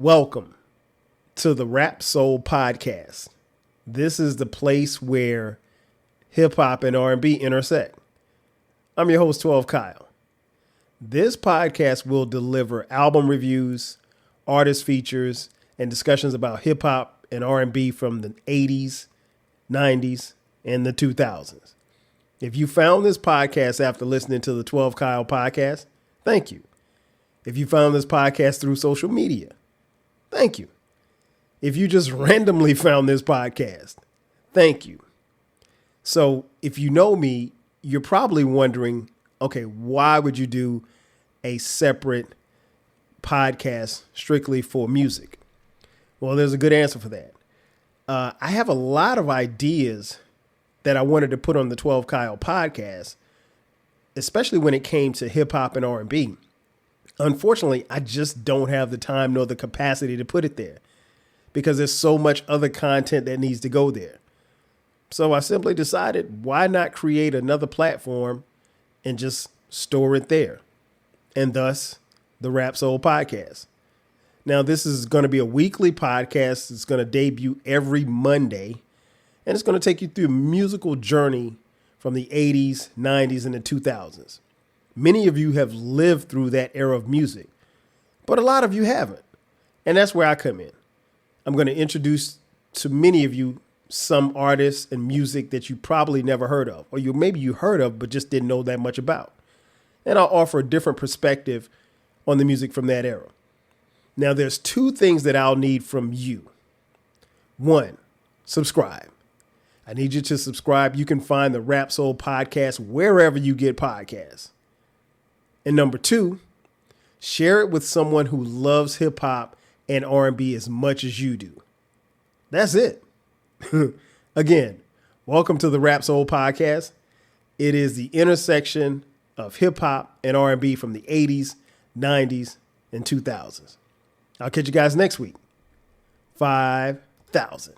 Welcome to the Rap Soul Podcast. This is the place where hip hop and R&B intersect. I'm your host, 12 Kyle. This podcast will deliver album reviews, artist features, and discussions about hip hop and R&B from the 80s, 90s, and the 2000s. If you found this podcast after listening to the 12 Kyle podcast, thank you. If you found this podcast through social media, thank you. If you just randomly found this podcast, thank you. So if you know me, you're probably wondering, okay, why would you do a separate podcast strictly for music? Well, there's a good answer for that. I have a lot of ideas that I wanted to put on the 12 Kyle podcast, especially when it came to hip hop and R&B. Unfortunately, I just don't have the time nor the capacity to put it there because there's so much other content that needs to go there. So I simply decided, why not create another platform and just store it there? And thus, the Rap Soul Podcast. Now, this is going to be a weekly podcast. It's going to debut every Monday, and it's going to take you through a musical journey from the 80s, 90s, and the 2000s. Many of you have lived through that era of music, but a lot of you haven't. And that's where I come in. I'm going to introduce to many of you some artists and music that you probably never heard of, or maybe you heard of, but just didn't know that much about. And I'll offer a different perspective on the music from that era. Now, there's two things that I'll need from you. One, subscribe. I need you to subscribe. You can find the Rap Soul Podcast wherever you get podcasts. And number two, share it with someone who loves hip hop and R&B as much as you do. That's it. Again, welcome to the Rap Soul Podcast. It is the intersection of hip hop and R&B from the 80s, 90s, and 2000s. I'll catch you guys next week. 5,000.